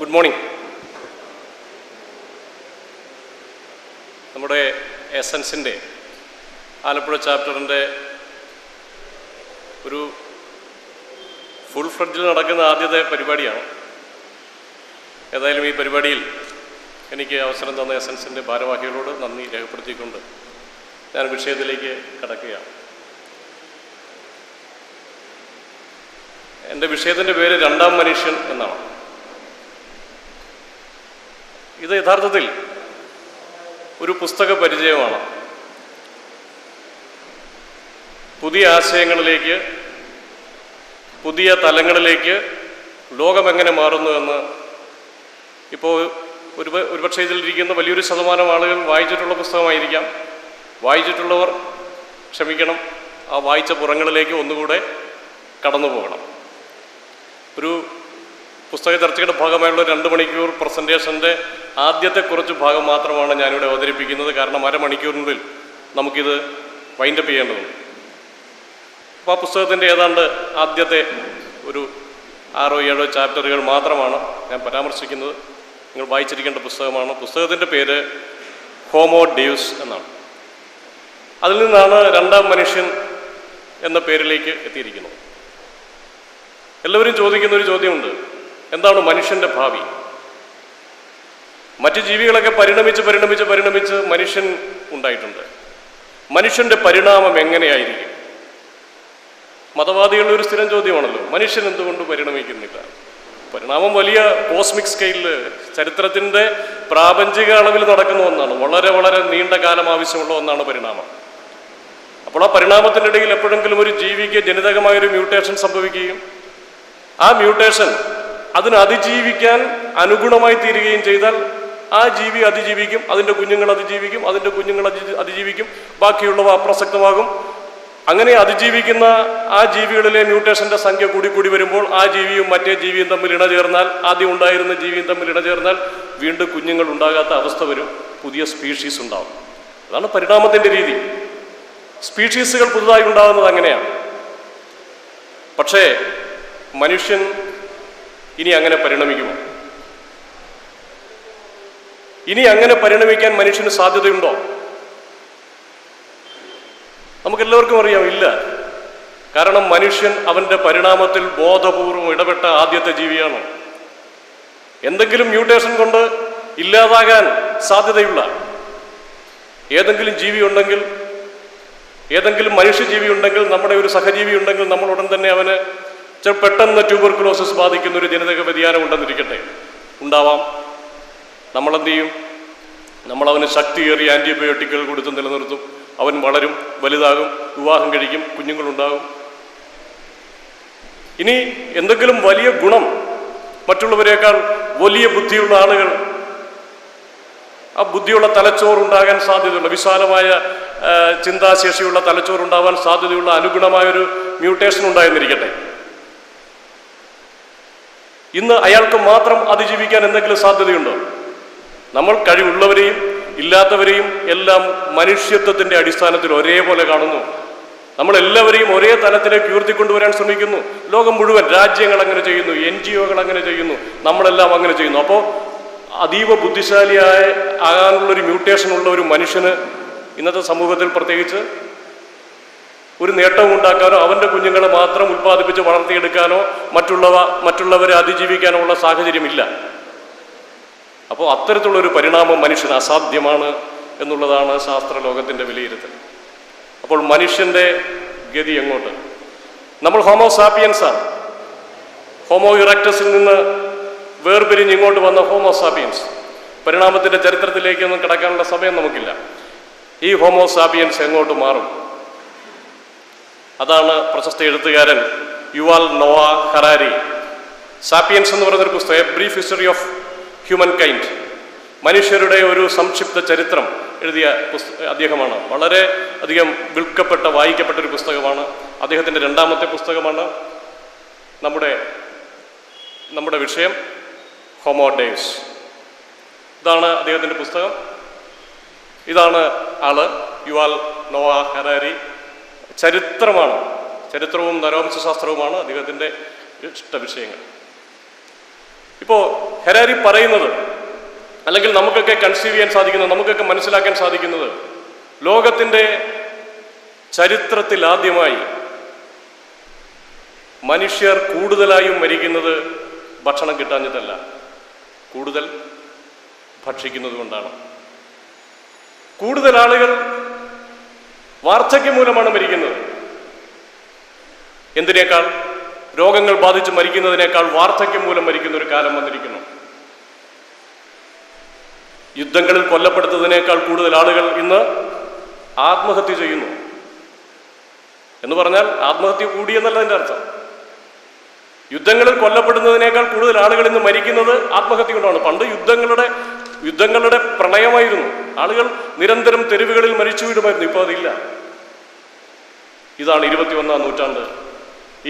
Good morning. നമ്മുടെ എസൻസിൻ്റെ ആലപ്പുഴ ചാപ്റ്ററിൻ്റെ ഒരു ഫുൾ ഫ്ലഡ്ജിൽ നടക്കുന്ന ആദ്യത്തെ പരിപാടിയാണ്. ഏതായാലും ഈ പരിപാടിയിൽ എനിക്ക് അവസരം തന്ന എസൻസിൻ്റെ ഭാരവാഹികളോട് നന്ദി രേഖപ്പെടുത്തിക്കൊണ്ട് ഞാൻ വിഷയത്തിലേക്ക് കടക്കുകയാണ്. എൻ്റെ വിഷയത്തിൻ്റെ പേര് രണ്ടാം മനുഷ്യൻ എന്നാണ്. ഇത് യഥാർത്ഥത്തിൽ ഒരു പുസ്തക പരിചയമാണ്. പുതിയ ആശയങ്ങളിലേക്ക്, പുതിയ തലങ്ങളിലേക്ക് ലോകമെങ്ങനെ മാറുന്നു എന്ന് ഇപ്പോൾ ഒരുപക്ഷെ ഇതിലിരിക്കുന്ന വലിയൊരു ശതമാനം ആളുകൾ വായിച്ചിട്ടുള്ള പുസ്തകമായിരിക്കാം. വായിച്ചിട്ടുള്ളവർ ക്ഷമിക്കണം, ആ വായിച്ച പുറങ്ങളിലേക്ക് ഒന്നുകൂടെ കടന്നു പോകണം. ഒരു പുസ്തക ചർച്ചയുടെ ഭാഗമായുള്ള 2 മണിക്കൂർ പ്രസൻറ്റേഷൻ്റെ ആദ്യത്തെ കുറച്ച് ഭാഗം മാത്രമാണ് ഞാനിവിടെ അവതരിപ്പിക്കുന്നത്. കാരണം അരമണിക്കൂറിനുള്ളിൽ നമുക്കിത് വൈൻഡപ്പ് ചെയ്യേണ്ടതുണ്ട്. അപ്പോൾ ആ പുസ്തകത്തിൻ്റെ ഏതാണ്ട് ആദ്യത്തെ ഒരു 6-7 ചാപ്റ്ററുകൾ മാത്രമാണ് ഞാൻ പരാമർശിക്കുന്നത്. നിങ്ങൾ വായിച്ചിരിക്കേണ്ട പുസ്തകമാണ്. പുസ്തകത്തിൻ്റെ പേര് ഹോമോ ഡെയൂസ് എന്നാണ്. അതിൽ നിന്നാണ് രണ്ടാം മനുഷ്യൻ എന്ന പേരിലേക്ക് എത്തിയിരിക്കുന്നത്. എല്ലാവരും ചോദിക്കുന്ന ഒരു ചോദ്യമുണ്ട്, എന്താണ് മനുഷ്യൻ്റെ ഭാവി? മറ്റ് ജീവികളൊക്കെ പരിണമിച്ച് മനുഷ്യൻ ഉണ്ടായിട്ടുണ്ട്. മനുഷ്യൻ്റെ പരിണാമം എങ്ങനെയായിരിക്കും? മതവാദികളുടെ ഒരു സ്ഥിരം ചോദ്യമാണല്ലോ, മനുഷ്യൻ എന്തുകൊണ്ട് പരിണമിക്കുന്നില്ല? പരിണാമം വലിയ കോസ്മിക് സ്കെയിലിൽ ചരിത്രത്തിൻ്റെ പ്രാപഞ്ചിക അളവിൽ നടക്കുന്ന ഒന്നാണ്. വളരെ വളരെ നീണ്ട കാലം ആവശ്യമുള്ള ഒന്നാണ് പരിണാമം. അപ്പോൾ ആ പരിണാമത്തിൻ്റെ ഇടയിൽ എപ്പോഴെങ്കിലും ഒരു ജീവിക്ക് ജനിതകമായൊരു മ്യൂട്ടേഷൻ സംഭവിക്കുകയും ആ മ്യൂട്ടേഷൻ അതിന് അതിജീവിക്കാൻ അനുഗുണമായി തീരുകയും ചെയ്താൽ ആ ജീവി അതിജീവിക്കും, അതിൻ്റെ കുഞ്ഞുങ്ങൾ അതിജീവിക്കും, അതിൻ്റെ കുഞ്ഞുങ്ങൾ അതിജീവിക്കും, ബാക്കിയുള്ളവ അപ്രസക്തമാകും. അങ്ങനെ അതിജീവിക്കുന്ന ആ ജീവികളിലെ മ്യൂട്ടേഷൻ്റെ സംഖ്യ കൂടി വരുമ്പോൾ ആ ജീവിയും മറ്റേ ജീവിയും തമ്മിൽ ഇണചേർന്നാൽ, ആദ്യം ഉണ്ടായിരുന്ന ജീവിയും തമ്മിൽ ഇണചേർന്നാൽ വീണ്ടും കുഞ്ഞുങ്ങൾ ഉണ്ടാകാത്ത അവസ്ഥ വരും, പുതിയ സ്പീഷീസ് ഉണ്ടാവും. അതാണ് പരിണാമത്തിൻ്റെ രീതി. സ്പീഷീസുകൾ പുതുതായി ഉണ്ടാകുന്നത് അങ്ങനെയാണ്. പക്ഷേ മനുഷ്യൻ ഇനി അങ്ങനെ പരിണമിക്കുമോ? ഇനി അങ്ങനെ പരിണമിക്കാൻ മനുഷ്യന് സാധ്യതയുണ്ടോ? നമുക്കെല്ലാവർക്കും അറിയാം, ഇല്ല. കാരണം മനുഷ്യൻ അവൻ്റെ പരിണാമത്തിൽ ബോധപൂർവം ഇടപെട്ട ആദ്യത്തെ ജീവിയാണ്. എന്തെങ്കിലും മ്യൂട്ടേഷൻ കൊണ്ട് ഇല്ലാതാകാൻ സാധ്യതയുള്ള ഏതെങ്കിലും ജീവി ഉണ്ടെങ്കിൽ, ഏതെങ്കിലും മനുഷ്യജീവി ഉണ്ടെങ്കിൽ, നമ്മുടെ ഒരു സഹജീവി ഉണ്ടെങ്കിൽ, നമ്മൾ ഉടൻ തന്നെ അവന് പെട്ടെന്ന് ട്യൂബർക്കുലോസിസ് ബാധിക്കുന്ന ഒരു ജനിതക വ്യതിയാനം ഉണ്ടെന്നിരിക്കട്ടെ, ഉണ്ടാവാം. നമ്മളെന്ത് ചെയ്യും? നമ്മളവന് ശക്തിയേറിയ ആൻറ്റിബയോട്ടിക്കുകൾ കൊടുത്ത് നിലനിർത്തും. അവൻ വളരും, വലുതാകും, വിവാഹം കഴിക്കും, കുഞ്ഞുങ്ങളുണ്ടാകും. ഇനി എന്തെങ്കിലും വലിയ ഗുണം, മറ്റുള്ളവരെക്കാൾ വലിയ ബുദ്ധിയുള്ള ആളുകൾ, ആ ബുദ്ധിയുള്ള തലച്ചോറുണ്ടാകാൻ സാധ്യതയുള്ള, വിശാലമായ ചിന്താശേഷിയുള്ള തലച്ചോറുണ്ടാവാൻ സാധ്യതയുള്ള അനുഗുണമായൊരു മ്യൂട്ടേഷൻ ഉണ്ടായെന്നിരിക്കട്ടെ. ഇന്ന് അയാൾക്ക് മാത്രം അതിജീവിക്കാൻ എന്തെങ്കിലും സാധ്യതയുണ്ടോ? നമ്മൾ കഴിവുള്ളവരെയും ഇല്ലാത്തവരെയും എല്ലാം മനുഷ്യത്വത്തിൻ്റെ അടിസ്ഥാനത്തിൽ ഒരേപോലെ കാണുന്നു. നമ്മളെല്ലാവരെയും ഒരേ തലത്തിലേക്ക് ഉയർത്തിക്കൊണ്ടുവരാൻ ശ്രമിക്കുന്നു. ലോകം മുഴുവൻ രാജ്യങ്ങൾ അങ്ങനെ ചെയ്യുന്നു, NGOകൾ അങ്ങനെ ചെയ്യുന്നു, നമ്മളെല്ലാം അങ്ങനെ ചെയ്യുന്നു. അപ്പോൾ അതീവ ആകാനുള്ളൊരു മ്യൂട്ടേഷൻ ഉള്ള ഒരു മനുഷ്യന് ഇന്നത്തെ സമൂഹത്തിൽ പ്രത്യേകിച്ച് ഒരു നേട്ടവും ഉണ്ടാക്കാനോ അവൻ്റെ കുഞ്ഞുങ്ങളെ മാത്രം ഉൽപ്പാദിപ്പിച്ച് വളർത്തിയെടുക്കാനോ മറ്റുള്ളവരെ അതിജീവിക്കാനോ ഉള്ള സാഹചര്യമില്ല. അപ്പോൾ അത്തരത്തിലുള്ളൊരു പരിണാമം മനുഷ്യന് അസാധ്യമാണ് എന്നുള്ളതാണ് ശാസ്ത്രലോകത്തിൻ്റെ വിലയിരുത്തൽ. അപ്പോൾ മനുഷ്യൻ്റെ ഗതി എങ്ങോട്ട്? നമ്മൾ ഹോമോ സാപ്പിയൻസാണ്. ഹോമോ ഇറക്ടസിൽ നിന്ന് വേർപിരിഞ്ഞ് ഇങ്ങോട്ട് വന്ന ഹോമോ സാപ്പിയൻസ്. പരിണാമത്തിൻ്റെ ചരിത്രത്തിലേക്കൊന്നും കിടക്കാനുള്ള സമയം നമുക്കില്ല. ഈ ഹോമോ സാപ്പിയൻസ് എങ്ങോട്ട് മാറും? അതാണ് പ്രശസ്ത എഴുത്തുകാരൻ യുവാൽ നോവ ഹറാരി സാപ്പിയൻസ് എന്ന് പറയുന്നൊരു പുസ്തകം, A brief history of human kind, മനുഷ്യരുടെ ഒരു സംക്ഷിപ്ത ചരിത്രം എഴുതിയ അദ്ദേഹമാണ്. വളരെ അധികം വിൽക്കപ്പെട്ട, വായിക്കപ്പെട്ടൊരു പുസ്തകമാണ്. അദ്ദേഹത്തിൻ്റെ 2ാമത്തെ പുസ്തകമാണ്. നമ്മുടെ വിഷയം ഹോമോ ഡെയൂസ്. ഇതാണ് അദ്ദേഹത്തിൻ്റെ പുസ്തകം. ഇതാണ് ആള്, യുവാൽ നോവ ഹറാരി. ചരിത്രമാണ്, ചരിത്രവും നരവംശാസ്ത്രവുമാണ് അദ്ദേഹത്തിൻ്റെ ഇഷ്ട വിഷയങ്ങൾ. ഇപ്പോൾ ഹെരാരി പറയുന്നത്, അല്ലെങ്കിൽ നമുക്കൊക്കെ കൺസീവ് ചെയ്യാൻ സാധിക്കുന്നത്, നമുക്കൊക്കെ മനസ്സിലാക്കാൻ സാധിക്കുന്നത്, ലോകത്തിൻ്റെ ചരിത്രത്തിൽ ആദ്യമായി മനുഷ്യർ കൂടുതലായും മരിക്കുന്നത് ഭക്ഷണം കിട്ടാഞ്ഞിട്ടല്ല, കൂടുതൽ ഭക്ഷിക്കുന്നത് കൊണ്ടാണ്. കൂടുതൽ ആളുകൾ വാർദ്ധക്യം മൂലമാണ് മരിക്കുന്നത്. എന്തിനേക്കാൾ? രോഗങ്ങൾ ബാധിച്ച് മരിക്കുന്നതിനേക്കാൾ വാർദ്ധക്യം മൂലം മരിക്കുന്ന ഒരു കാലം വന്നിരിക്കുന്നു. യുദ്ധങ്ങളിൽ കൊല്ലപ്പെടുന്നതിനേക്കാൾ കൂടുതൽ ആളുകൾ ഇന്ന് ആത്മഹത്യ ചെയ്യുന്നു. എന്ന് പറഞ്ഞാൽ ആത്മഹത്യ കൂടിയെന്നല്ല അതിൻ്റെ അർത്ഥം. യുദ്ധങ്ങളിൽ കൊല്ലപ്പെടുന്നതിനേക്കാൾ കൂടുതൽ ആളുകൾ ഇന്ന് മരിക്കുന്നത് ആത്മഹത്യ കൊണ്ടാണ്. പണ്ട് യുദ്ധങ്ങളുടെ പ്രളയമായിരുന്നു. ആളുകൾ നിരന്തരം തെരുവുകളിൽ മരിച്ചു വീടുമായിരുന്നു. ഇപ്പോൾ അതില്ല. ഇതാണ് 21-ാം നൂറ്റാണ്ട്.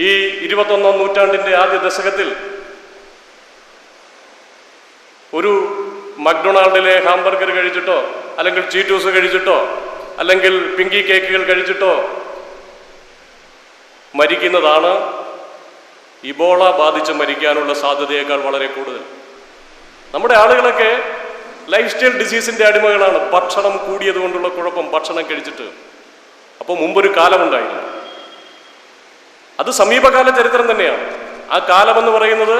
ഈ 21-ാം നൂറ്റാണ്ടിൻ്റെ ആദ്യ ദശകത്തിൽ ഒരു മക്ഡൊണാൾഡിലെ ഹാംബർഗർ കഴിച്ചിട്ടോ, അല്ലെങ്കിൽ ചീറ്റൂസ് കഴിച്ചിട്ടോ, അല്ലെങ്കിൽ പിങ്കി കേക്കുകൾ കഴിച്ചിട്ടോ മരിക്കുന്നതാണ് ഇബോള ബാധിച്ച് മരിക്കാനുള്ള സാധ്യതയേക്കാൾ വളരെ കൂടുതൽ. നമ്മുടെ ആളുകളൊക്കെ ലൈഫ് സ്റ്റൈൽ ഡിസീസിൻ്റെ അടിമകളാണ്. ഭക്ഷണം കൂടിയത് കൊണ്ടുള്ള കുഴപ്പം, ഭക്ഷണം കഴിച്ചിട്ട്. അപ്പോൾ മുമ്പൊരു കാലമുണ്ടായിരുന്നു, അത് സമീപകാല ചരിത്രം തന്നെയാണ്. ആ കാലമെന്ന് പറയുന്നത്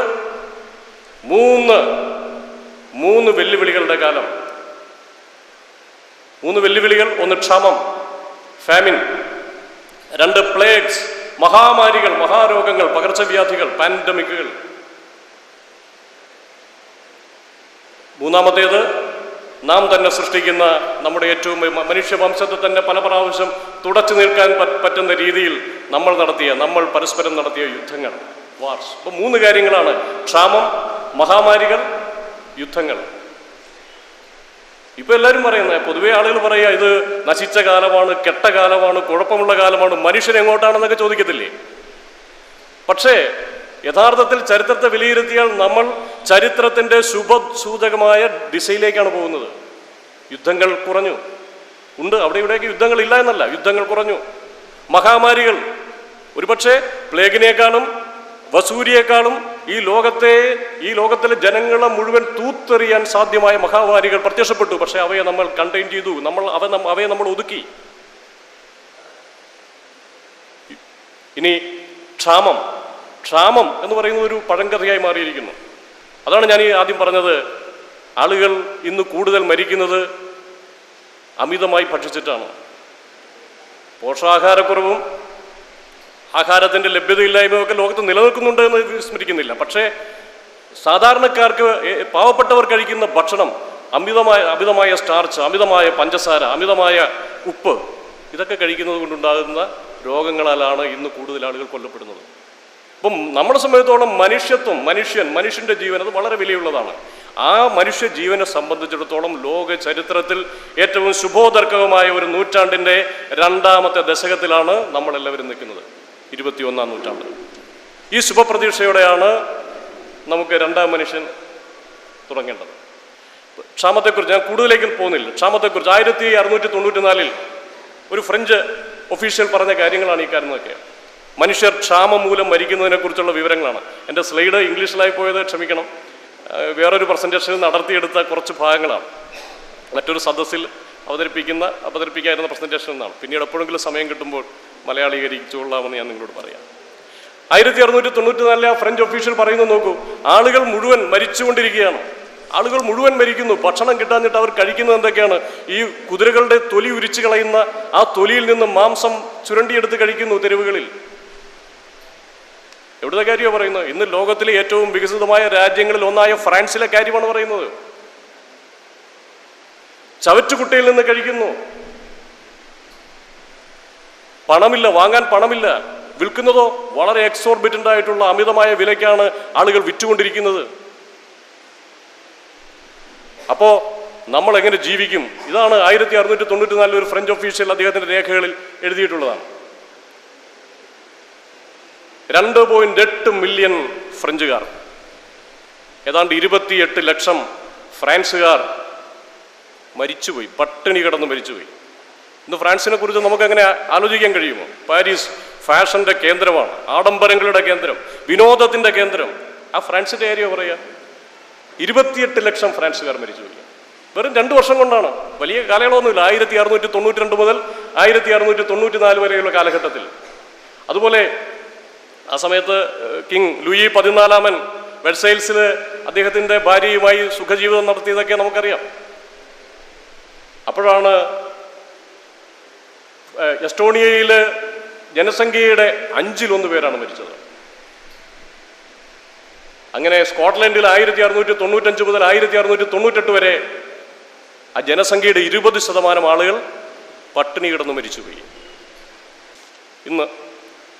മൂന്ന് വെല്ലുവിളികളുടെ കാലം. 3 വെല്ലുവിളികൾ: 1 ക്ഷാമം, ഫാമിൻ; 2 പ്ലേഗ്സ്, മഹാമാരികൾ, മഹാരോഗങ്ങൾ, പകർച്ചവ്യാധികൾ, പാൻഡമിക്കുകൾ; 3-ാമത്തേത് നാം തന്നെ സൃഷ്ടിക്കുന്ന നമ്മുടെ ഏറ്റവും മനുഷ്യവംശത്തെ തന്നെ പല പ്രാവശ്യം തുടച്ചു നീക്കാൻ പറ്റുന്ന രീതിയിൽ നമ്മൾ പരസ്പരം നടത്തിയ യുദ്ധങ്ങൾ, വാർസ്. അപ്പോൾ 3 കാര്യങ്ങളാണ്: ക്ഷാമം, മഹാമാരികൾ, യുദ്ധങ്ങൾ. ഇപ്പൊ എല്ലാവരും പറയുന്നത്, പൊതുവെ ആളുകൾ പറയുക, ഇത് നശിച്ച കാലമാണ്, കെട്ട കാലമാണ്, കുഴപ്പമുള്ള കാലമാണ്, മനുഷ്യൻ എങ്ങോട്ടാണെന്നൊക്കെ ചോദിക്കത്തില്ലേ? പക്ഷേ യഥാർത്ഥത്തിൽ ചരിത്രത്തെ വിലയിരുത്തിയാൽ നമ്മൾ ചരിത്രത്തിൻ്റെ ശുഭസൂചകമായ ദിശയിലേക്കാണ് പോകുന്നത്. യുദ്ധങ്ങൾ കുറഞ്ഞു. ഉണ്ട്, അവിടെ ഇവിടെയൊക്കെ യുദ്ധങ്ങൾ ഇല്ല എന്നല്ല, യുദ്ധങ്ങൾ കുറഞ്ഞു. മഹാമാരികൾ, ഒരുപക്ഷെ പ്ലേഗിനേക്കാളും വസൂരിയേക്കാളും ഈ ലോകത്തിലെ ജനങ്ങളെ മുഴുവൻ തൂത്തെറിയാൻ സാധ്യമായ മഹാമാരികൾ പ്രത്യക്ഷപ്പെട്ടു. പക്ഷെ അവയെ നമ്മൾ കണ്ടെയ്ൻ ചെയ്തു, അവയെ നമ്മൾ ഒതുക്കി. ഇനി ക്ഷാമം എന്ന് പറയുന്നത് ഒരു പഴങ്കഥയായി മാറിയിരിക്കുന്നു. അതാണ് ഞാൻ ആദ്യം പറഞ്ഞത്. ആളുകൾ ഇന്ന് കൂടുതൽ മരിക്കുന്നത് അമിതമായി ഭക്ഷിച്ചിട്ടാണ്. പോഷകാഹാരക്കുറവും ആഹാരത്തിൻ്റെ ലഭ്യതയില്ലായ്മയൊക്കെ ലോകത്ത് നിലനിൽക്കുന്നുണ്ട് എന്ന് വിസ്മരിക്കുന്നില്ല. പക്ഷേ സാധാരണക്കാർക്ക്, പാവപ്പെട്ടവർ കഴിക്കുന്ന ഭക്ഷണം അമിതമായ സ്റ്റാർച്ച്, അമിതമായ പഞ്ചസാര, അമിതമായ ഉപ്പ്, ഇതൊക്കെ കഴിക്കുന്നത് കൊണ്ടുണ്ടാകുന്ന രോഗങ്ങളാലാണ് ഇന്ന് കൂടുതൽ ആളുകൾ കൊല്ലപ്പെടുന്നത്. അപ്പം നമ്മളെ സംബന്ധിച്ചോളം മനുഷ്യൻ്റെ ജീവൻ അത് വളരെ വിലയുള്ളതാണ്. ആ മനുഷ്യ ജീവനെ സംബന്ധിച്ചിടത്തോളം ലോക ചരിത്രത്തിൽ ഏറ്റവും ശുഭോദർക്കകമായ ഒരു നൂറ്റാണ്ടിൻ്റെ 2-ാമത്തെ ദശകത്തിലാണ് നമ്മളെല്ലാവരും നിൽക്കുന്നത്, 21-ാം നൂറ്റാണ്ട്. ഈ ശുഭപ്രതീക്ഷയോടെയാണ് നമുക്ക് 2-ാം മനുഷ്യൻ തുടങ്ങേണ്ടത്. ക്ഷാമത്തെക്കുറിച്ച് ഞാൻ കൂടുതലേക്ക് പോകുന്നില്ല. ക്ഷാമത്തെക്കുറിച്ച് 1694 ഒരു ഫ്രഞ്ച് ഒഫീഷ്യൽ പറഞ്ഞ കാര്യങ്ങളാണ് ഈ കാര്യങ്ങളൊക്കെ. മനുഷ്യർ ക്ഷാമം മൂലം മരിക്കുന്നതിനെക്കുറിച്ചുള്ള വിവരങ്ങളാണ്. എൻ്റെ സ്ലൈഡ് ഇംഗ്ലീഷിലായി പോയത് ക്ഷമിക്കണം. വേറൊരു പ്രസൻറ്റേഷനിൽ നടത്തിയെടുത്ത കുറച്ച് ഭാഗങ്ങളാണ്. മറ്റൊരു സദസ്സിൽ അവതരിപ്പിക്കായിരുന്ന പ്രസൻറ്റേഷൻ എന്നാണ്. പിന്നീട് എപ്പോഴെങ്കിലും സമയം കിട്ടുമ്പോൾ മലയാളീകരിച്ചുകൊള്ളാമെന്ന് ഞാൻ നിങ്ങളോട് പറയാം. 1694 ആ ഫ്രഞ്ച് ഒഫീഷ്യൽ പറയുന്നത് നോക്കൂ. ആളുകൾ മുഴുവൻ മരിച്ചുകൊണ്ടിരിക്കുകയാണ്. ആളുകൾ മുഴുവൻ മരിക്കുന്നു. ഭക്ഷണം കിട്ടാഞ്ഞിട്ട് അവർ കഴിക്കുന്നത് എന്തൊക്കെയാണ്? ഈ കുതിരകളുടെ തൊലി ഉരിച്ചു കളയുന്ന ആ തൊലിയിൽ നിന്ന് മാംസം ചുരണ്ടിയെടുത്ത് കഴിക്കുന്നു തെരുവുകളിൽ. എവിടുത്തെ കാര്യമാണ് പറയുന്നത്? ഇന്ന് ലോകത്തിലെ ഏറ്റവും വികസിതമായ രാജ്യങ്ങളിൽ ഒന്നായ ഫ്രാൻസിലെ കാര്യമാണ് പറയുന്നത്. ചവറ്റുകുട്ടയിൽ നിന്ന് കഴിക്കുന്നു. പണമില്ല, വാങ്ങാൻ പണമില്ല. വിൽക്കുന്നതോ വളരെ എക്സോർബിറ്റൻ്റ് ആയിട്ടുള്ള അമിതമായ വിലയ്ക്കാണ് ആളുകൾ വിറ്റുകൊണ്ടിരിക്കുന്നത്. അപ്പോൾ നമ്മൾ എങ്ങനെ ജീവിക്കും? ഇതാണ് 1694 ഒരു ഫ്രഞ്ച് ഒഫീഷ്യൽ അദ്ദേഹത്തിൻ്റെ രേഖകളിൽ എഴുതിയിട്ടുള്ളതാണ്. 2.8 മില്യൺ ഫ്രഞ്ചുകാർ, ഏതാണ്ട് 28 ലക്ഷം ഫ്രാൻസുകാർ മരിച്ചുപോയി, പട്ടിണി കിടന്ന് മരിച്ചുപോയി. ഇന്ന് ഫ്രാൻസിനെ കുറിച്ച് നമുക്കങ്ങനെ ആലോചിക്കാൻ കഴിയുമോ? പാരീസ് ഫാഷൻ്റെ കേന്ദ്രമാണ്, ആഡംബരങ്ങളുടെ കേന്ദ്രം, വിനോദത്തിൻ്റെ കേന്ദ്രം. ആ ഫ്രാൻസിൻ്റെ കാര്യം പറയുക. 28 ലക്ഷം ഫ്രാൻസുകാർ മരിച്ചുപോയി. വെറും 2 വർഷം കൊണ്ടാണ്. വലിയ കാലയളവൊന്നുമില്ല. 1692 മുതൽ 1694 വരെയുള്ള കാലഘട്ടത്തിൽ. അതുപോലെ ആ സമയത്ത് കിങ് ലൂയി 14 വെർസൈൽസിൽ അദ്ദേഹത്തിൻ്റെ ഭാര്യയുമായി സുഖജീവിതം നടത്തിയതൊക്കെ നമുക്കറിയാം. അപ്പോഴാണ് എസ്റ്റോണിയയിൽ ജനസംഖ്യയുടെ 1/5 പേരാണ് മരിച്ചത്. അങ്ങനെ സ്കോട്ട്ലൻഡിൽ 1695 മുതൽ 1698 വരെ ആ ജനസംഖ്യയുടെ 20% ആളുകൾ പട്ടിണി കിടന്ന് മരിച്ചുപോയി. ഇന്ന്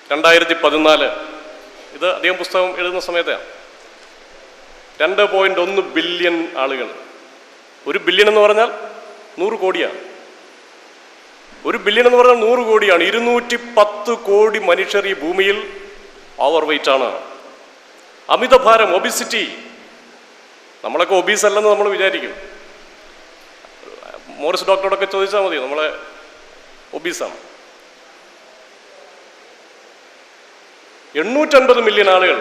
2014 ഇത് അദ്ദേഹം പുസ്തകം എഴുതുന്ന സമയത്താണ് 2.1 ബില്യൺ ആളുകൾ. 1 ബില്യൺ എന്ന് പറഞ്ഞാൽ 100 കോടിയാണ്. 1 ബില്യൺ എന്ന് പറഞ്ഞാൽ 100 കോടിയാണ്. 210 കോടി മനുഷ്യർ ഈ ഭൂമിയിൽ ഓവർ വെയിറ്റ് ആണ്. അമിതഭാരം, ഒബിസിറ്റി. നമ്മളൊക്കെ ഒബീസ് അല്ലെന്ന് നമ്മൾ വിചാരിക്കും. മോറിസ് ഡോക്ടറോടൊക്കെ ചോദിച്ചാൽ മതി, നമ്മളെ ഒബീസാണ്. 850 മില്യൺ ആളുകൾ,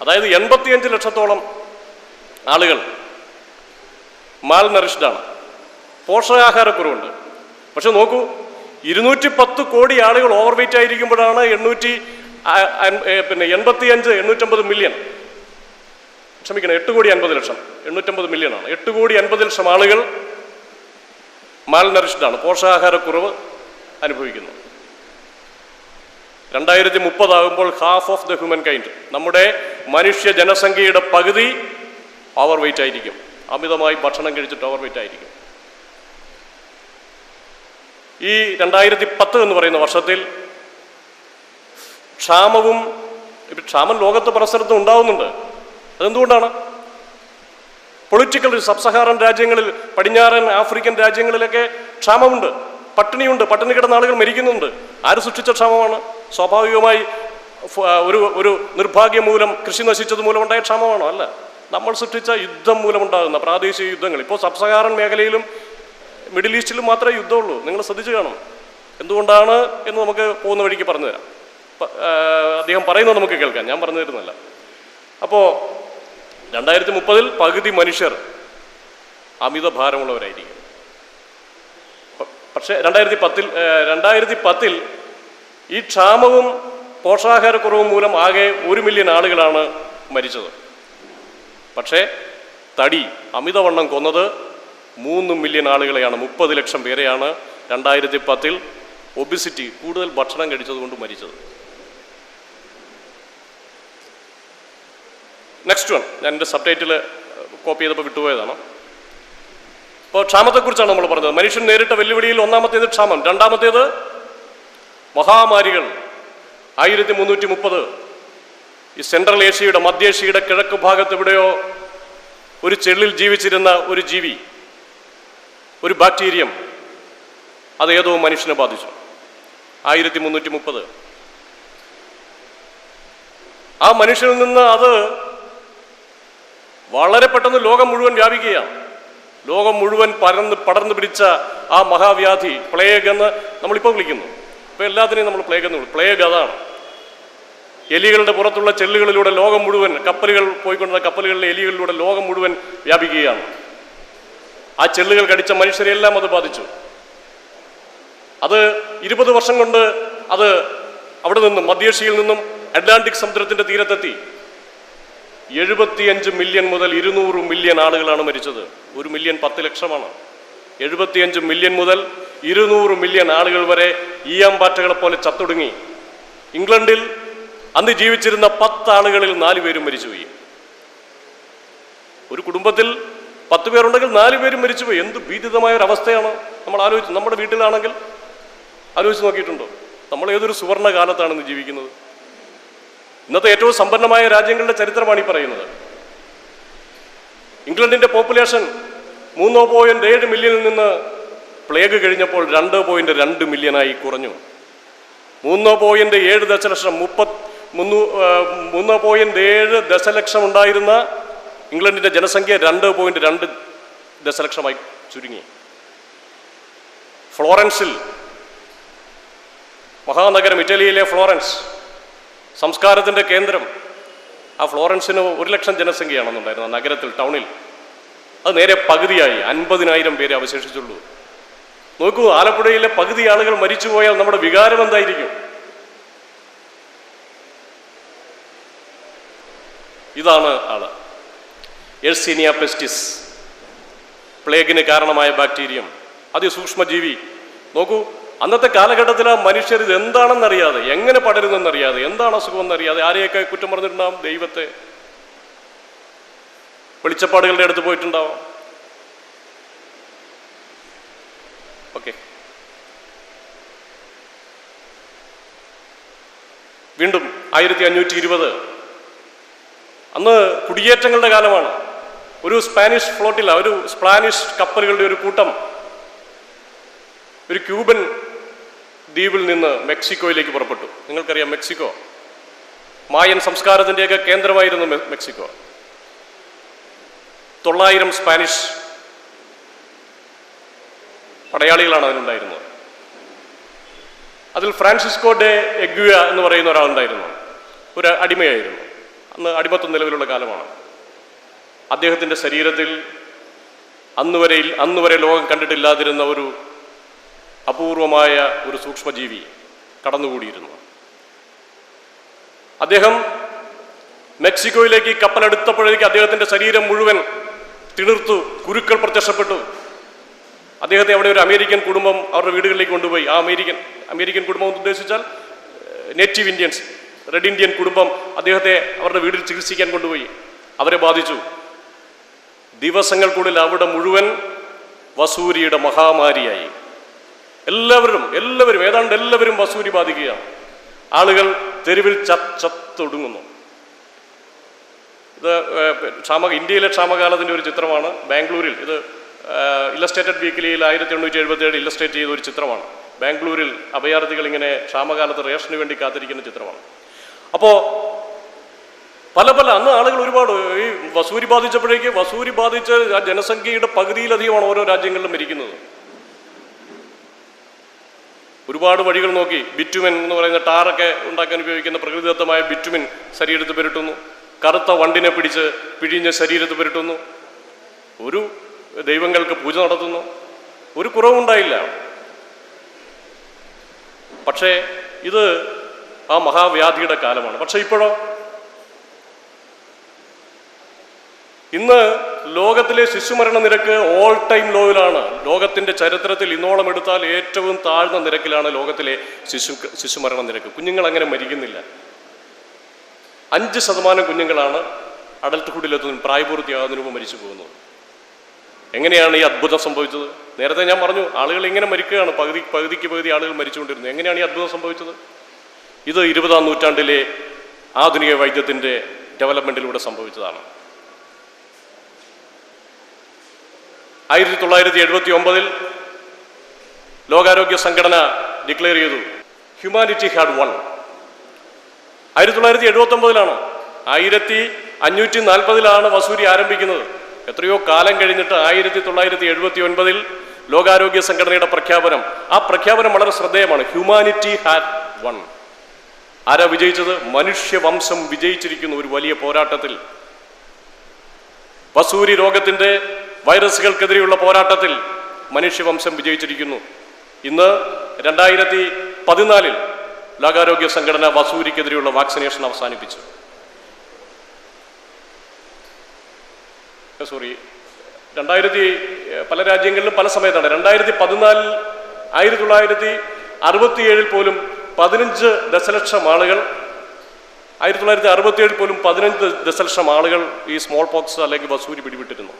അതായത് 85 ലക്ഷത്തോളം ആളുകൾ മാൽ നറിഷ്ഡാണ്, പോഷകാഹാരക്കുറവുണ്ട്. പക്ഷെ നോക്കൂ, 210 കോടി ആളുകൾ ഓവർ വെയിറ്റ് ആയിരിക്കുമ്പോഴാണ് 850 മില്യൺ, ക്ഷമിക്കണം, 8 കോടി 50 ലക്ഷം, 850 മില്യൺ ആണ്. 8 കോടി 50 ലക്ഷം ആളുകൾ മാൽ നറിഷ്ഡാണ്, പോഷകാഹാരക്കുറവ് അനുഭവിക്കുന്നു. 2030 ആകുമ്പോൾ half of the human kind, നമ്മുടെ മനുഷ്യ ജനസംഖ്യയുടെ പകുതി ഓവർ വെയിറ്റ് ആയിരിക്കും. അമിതമായി ഭക്ഷണം കഴിച്ചിട്ട് ഓവർ വെയിറ്റ് ആയിരിക്കും. ഈ 2010 എന്ന് പറയുന്ന വർഷത്തിൽ ക്ഷാമം ലോകത്ത് പല സ്ഥലത്തും ഉണ്ടാവുന്നുണ്ട്. അതെന്തുകൊണ്ടാണ്? പൊളിറ്റിക്കൽ സബ്സഹാറൻ രാജ്യങ്ങളിൽ, പടിഞ്ഞാറൻ ആഫ്രിക്കൻ രാജ്യങ്ങളിലൊക്കെ ക്ഷാമമുണ്ട്, പട്ടിണിയുണ്ട്, പട്ടിണി കിടന്ന ആളുകൾ മരിക്കുന്നുണ്ട്. ആര് സൃഷ്ടിച്ച ക്ഷാമമാണ്? സ്വാഭാവികമായി ഒരു നിർഭാഗ്യം മൂലം, കൃഷി നശിച്ചത് മൂലം ഉണ്ടായ ക്ഷാമമാണോ? അല്ല, നമ്മൾ സൃഷ്ടിച്ച യുദ്ധം മൂലമുണ്ടാകുന്ന പ്രാദേശിക യുദ്ധങ്ങൾ. ഇപ്പോൾ സബ്സഹാറൻ മേഖലയിലും മിഡിൽ ഈസ്റ്റിലും മാത്രമേ യുദ്ധമുള്ളൂ. നിങ്ങൾ ശ്രദ്ധിച്ചു കാണും. എന്തുകൊണ്ടാണ് എന്ന് നമുക്ക് പോകുന്ന വഴിക്ക് പറഞ്ഞു തരാം. അദ്ദേഹം പറയുന്നത് നമുക്ക് കേൾക്കാം, ഞാൻ പറഞ്ഞു തരുന്നില്ല. അപ്പോൾ 2030 പകുതി മനുഷ്യർ അമിതഭാരമുള്ളവരായിരിക്കും. പക്ഷേ 2010 ഈ ക്ഷാമവും പോഷകാഹാരക്കുറവും മൂലം ആകെ 1 മില്യൺ ആളുകളാണ് മരിച്ചത്. പക്ഷേ അമിതവണ്ണം കൊന്നത് 3 മില്യൺ ആളുകളെയാണ്, 30 ലക്ഷം പേരെയാണ് 2010 ഒബിസിറ്റി, കൂടുതൽ ഭക്ഷണം കഴിച്ചത് കൊണ്ട് മരിച്ചത്. നെക്സ്റ്റ് വൺ, ഞാൻ എൻ്റെ സബ്ടൈറ്റിൽ കോപ്പി ചെയ്തപ്പോൾ വിട്ടുപോയതാണ്. ഇപ്പോൾ ക്ഷാമത്തെക്കുറിച്ചാണ് നമ്മൾ പറഞ്ഞത്. മനുഷ്യൻ നേരിട്ട വെല്ലുവിളിയിൽ ഒന്നാമത്തേത് ക്ഷാമം, രണ്ടാമത്തേത് മഹാമാരികൾ. 1330 ഈ സെൻട്രൽ ഏഷ്യയുടെ, മധ്യേഷ്യയുടെ കിഴക്ക് ഭാഗത്ത് എവിടെയോ ഒരു ചെള്ളിൽ ജീവിച്ചിരുന്ന ഒരു ജീവി, ഒരു ബാക്ടീരിയം, അത് ഏതോ മനുഷ്യനെ ബാധിച്ചു. 1330 ആ മനുഷ്യനിൽ നിന്ന് അത് വളരെ പെട്ടെന്ന് ലോകം മുഴുവൻ വ്യാപിക്കുകയാണ്. ലോകം മുഴുവൻ പടർന്നു പിടിച്ച ആ മഹാവ്യാധി പ്ലേഗ് എന്ന് നമ്മളിപ്പോൾ വിളിക്കുന്നു. ഇപ്പോൾ എല്ലാത്തിനെയും നമ്മൾ പ്ലേഗ് എന്ന് വിളിക്കും. പ്ലേഗ് അതാണ്. എലികളുടെ പുറത്തുള്ള ചെല്ലുകളിലൂടെ ലോകം മുഴുവൻ, കപ്പലുകൾ പോയിക്കൊണ്ടിരുന്ന കപ്പലുകളിലെ എലികളിലൂടെ ലോകം മുഴുവൻ വ്യാപിക്കുകയാണ്. ആ ചെല്ലുകൾ കടിച്ച മനുഷ്യരെല്ലാം അത് ബാധിച്ചു. അത് 20 വർഷം കൊണ്ട് അത് അവിടെ നിന്നും, മധ്യേഷ്യയിൽ നിന്നും അറ്റ്ലാന്റിക് സമുദ്രത്തിൻ്റെ തീരത്തെത്തി. 75 മില്യൺ മുതൽ 200 മില്യൺ ആളുകളാണ് മരിച്ചത്. 1 മില്യൺ 10 ലക്ഷമാണ്. 75 മില്യൺ മുതൽ 200 മില്യൺ ആളുകൾ വരെ ഈയാമ്പാറ്റകളെ പോലെ ചത്തൊടുങ്ങി. ഇംഗ്ലണ്ടിൽ അന്ന് ജീവിച്ചിരുന്ന 10 ആളുകളിൽ 4 പേരും മരിച്ചുപോയി. ഒരു കുടുംബത്തിൽ 10 പേരുണ്ടെങ്കിൽ 4 പേരും മരിച്ചുപോയി. എന്ത് ഭീതിതമായ ഒരു അവസ്ഥയാണ് നമ്മൾ ആലോചിച്ചു. നമ്മുടെ വീട്ടിലാണെങ്കിൽ ആലോചിച്ച് നോക്കിയിട്ടുണ്ടോ? നമ്മൾ ഏതൊരു സുവർണ കാലത്താണ് ഇന്ന് ജീവിക്കുന്നത്. ഇന്നത്തെ ഏറ്റവും സമ്പന്നമായ രാജ്യങ്ങളുടെ ചരിത്രമാണ് ഈ പറയുന്നത്. ഇംഗ്ലണ്ടിൻ്റെ പോപ്പുലേഷൻ 3.7 മില്യണിൽ നിന്ന് പ്ലേഗ് കഴിഞ്ഞപ്പോൾ 2.2 മില്യണായി കുറഞ്ഞു. 3.7 ദശലക്ഷം 3.7 ദശലക്ഷം ഉണ്ടായിരുന്ന ഇംഗ്ലണ്ടിൻ്റെ ജനസംഖ്യ 2.2 ദശലക്ഷമായി ചുരുങ്ങി. ഫ്ലോറൻസിൽ, മഹാനഗരം, ഇറ്റലിയിലെ ഫ്ലോറൻസ്, സംസ്കാരത്തിൻ്റെ കേന്ദ്രം, ആ ഫ്ലോറൻസിന് 1 ലക്ഷം ജനസംഖ്യയാണെന്നുണ്ടായിരുന്നു. ആ നഗരത്തിൽ, ടൗണിൽ അത് നേരെ പകുതിയായി, 50,000 പേരെ അവശേഷിച്ചുള്ളൂ. നോക്കൂ, ആലപ്പുഴയിലെ പകുതി ആളുകൾ മരിച്ചുപോയാൽ നമ്മുടെ വികാരം എന്തായിരിക്കും? ഇതാണ് ആള്. എഴ്സീനിയ പെസ്റ്റിസ്, പ്ലേഗിന് കാരണമായ ബാക്ടീരിയം, അതിസൂക്ഷ്മജീവി. നോക്കൂ, അന്നത്തെ കാലഘട്ടത്തിൽ ആ മനുഷ്യർ ഇത് എന്താണെന്നറിയാതെ, എങ്ങനെ പടരുന്നെന്നറിയാതെ, എന്താണ് അസുഖമെന്നറിയാതെ ആരെയൊക്കെ കുറ്റം പറഞ്ഞിട്ടുണ്ടാവും? ദൈവത്തെ. വെളിച്ചപ്പാടുകളുടെ അടുത്ത് പോയിട്ടുണ്ടാവാം. ഓക്കെ, വീണ്ടും 1520, അന്ന് കുടിയേറ്റങ്ങളുടെ കാലമാണ്. ഒരു സ്പാനിഷ് ഫ്ലോട്ടില്ല, ഒരു സ്പാനിഷ് കപ്പലുകളുടെ ഒരു കൂട്ടം ഒരു ക്യൂബൻ ദ്വീപിൽ നിന്ന് മെക്സിക്കോയിലേക്ക് പുറപ്പെട്ടു. നിങ്ങൾക്കറിയാം, മെക്സിക്കോ മായൻ സംസ്കാരത്തിൻ്റെയൊക്കെ കേന്ദ്രമായിരുന്നു മെക്സിക്കോ. 900 സ്പാനിഷ് പടയാളികളാണ് അതിനുണ്ടായിരുന്നത്. അതിൽ ഫ്രാൻസിസ്കോ ഡെ എഗ്വിയ എന്ന് പറയുന്ന ഒരാളുണ്ടായിരുന്നു. ഒരു അടിമയായിരുന്നു. അന്ന് അടിമത്തം നിലവിലുള്ള കാലമാണ്. അദ്ദേഹത്തിൻ്റെ ശരീരത്തിൽ അന്നുവരെ ലോകം കണ്ടിട്ടില്ലാതിരുന്ന ഒരു അപൂർവമായ ഒരു സൂക്ഷ്മജീവി കടന്നുകൂടിയിരുന്നു. അദ്ദേഹം മെക്സിക്കോയിലേക്ക് കപ്പലെടുത്തപ്പോഴേക്ക് അദ്ദേഹത്തിൻ്റെ ശരീരം മുഴുവൻ തിണർത്തു, കുരുക്കൾ പ്രത്യക്ഷപ്പെട്ടു. അദ്ദേഹത്തെ അവിടെ ഒരു അമേരിക്കൻ കുടുംബം അവരുടെ വീടുകളിലേക്ക് കൊണ്ടുപോയി. ആ അമേരിക്കൻ കുടുംബം എന്ന് ഉദ്ദേശിച്ചാൽ നേറ്റീവ് ഇന്ത്യൻസ്, റെഡ് ഇന്ത്യൻ കുടുംബം അവരുടെ വീട്ടിൽ ചികിത്സിക്കാൻ കൊണ്ടുപോയി. അവരെ ബാധിച്ചു. ദിവസങ്ങൾക്കുള്ളിൽ അവിടെ മുഴുവൻ വസൂരിയുടെ മഹാമാരിയായി. എല്ലാവരും ഏതാണ്ട് എല്ലാവരും വസൂരി ബാധിക്കുകയാണ്. ആളുകൾ തെരുവിൽ ചത്തൊടുങ്ങുന്നു. ഇത് ഇന്ത്യയിലെ ക്ഷാമകാലത്തിൻ്റെ ഒരു ചിത്രമാണ്. ബാംഗ്ലൂരിൽ ഇത് ഇല്ലസ്ട്രേറ്റഡ് വീക്കിലിയിൽ 1877 ഇല്ലസ്ട്രേറ്റ് ചെയ്ത ഒരു ചിത്രമാണ്. ബാംഗ്ലൂരിൽ അഭയാർത്ഥികൾ ഇങ്ങനെ ക്ഷാമകാലത്ത് റേഷന് വേണ്ടി കാത്തിരിക്കുന്ന ചിത്രമാണ്. അപ്പോൾ അന്ന് ആളുകൾ ഒരുപാട് ഈ വസൂരി ബാധിച്ച ആ ജനസംഖ്യയുടെ പകുതിയിലധികമാണ് ഓരോ രാജ്യങ്ങളിലും മരിക്കുന്നത്. ഒരുപാട് വഴികൾ നോക്കി. ബിറ്റുമിൻ എന്ന് പറയുന്ന ടാറൊക്കെ ഉണ്ടാക്കാൻ ഉപയോഗിക്കുന്ന പ്രകൃതിദത്തമായ ബിറ്റുമിൻ ശരീരത്ത് പുരട്ടുന്നു. കറുത്ത വണ്ടിനെ പിഴിഞ്ഞ് ശരീരത്ത് പുരട്ടുന്നു. ഒരു ദൈവങ്ങൾക്ക് പൂജ നടത്തുന്നു. ഒരു കുറവുണ്ടായില്ല. പക്ഷേ ഇത് ആ മഹാവ്യാധിയുടെ കാലമാണ്. പക്ഷെ ഇപ്പോഴോ, ഇന്ന് ലോകത്തിലെ ശിശുമരണ നിരക്ക് ഓൾ ടൈം ലോയിലാണ്. ലോകത്തിൻ്റെ ചരിത്രത്തിൽ ഇന്നോളം എടുത്താൽ ഏറ്റവും താഴ്ന്ന നിരക്കിലാണ് ലോകത്തിലെ ശിശുമരണ നിരക്ക്. കുഞ്ഞുങ്ങൾ അങ്ങനെ മരിക്കുന്നില്ല. 5% കുഞ്ഞുങ്ങളാണ് അഡൽട്ട്ഹുഡിലെത്തുന്നതിന്, പ്രായപൂർത്തിയാകുന്നതിന് മുമ്പ് മരിച്ചു പോകുന്നത്. എങ്ങനെയാണ് ഈ അത്ഭുതം സംഭവിച്ചത്? നേരത്തെ ഞാൻ പറഞ്ഞു, ആളുകൾ ഇങ്ങനെ മരിക്കുകയാണ്. പകുതിക്ക് പകുതി ആളുകൾ മരിച്ചുകൊണ്ടിരുന്നു. എങ്ങനെയാണ് ഈ അത്ഭുതം സംഭവിച്ചത്? ഇത് 20-ാം നൂറ്റാണ്ടിലെ ആധുനിക വൈദ്യത്തിൻ്റെ ഡെവലപ്മെൻറ്റിലൂടെ സംഭവിച്ചതാണ്. 1979 ലോകാരോഗ്യ സംഘടന ഡിക്ലെയർ ചെയ്തു ഹ്യൂമാനിറ്റി ഹാഡ് വൺ. 1979 1540 വസൂരി ആരംഭിക്കുന്നത്. എത്രയോ കാലം കഴിഞ്ഞിട്ട് 1979 ലോകാരോഗ്യ സംഘടനയുടെ പ്രഖ്യാപനം. ആ പ്രഖ്യാപനം വളരെ ശ്രദ്ധേയമാണ്. Humanity had one. ആരാ വിജയിച്ചത്? മനുഷ്യവംശം വിജയിച്ചിരിക്കുന്നു ഒരു വലിയ പോരാട്ടത്തിൽ. വസൂരി രോഗത്തിൻ്റെ വൈറസുകൾക്കെതിരെയുള്ള പോരാട്ടത്തിൽ മനുഷ്യവംശം വിജയിച്ചിരിക്കുന്നു. ഇന്ന് 2014 ലോകാരോഗ്യ സംഘടന വസൂരിക്കെതിരെയുള്ള വാക്സിനേഷൻ അവസാനിപ്പിച്ചു. പല രാജ്യങ്ങളിലും പല സമയത്താണ്. 2014 1967 പോലും 15 ദശലക്ഷം ആളുകൾ 1967 പോലും 15 ദശലക്ഷം ആളുകൾ ഈ സ്മോൾ പോക്സ് അല്ലെങ്കിൽ വസൂരി പിടിപെട്ടിരുന്നു.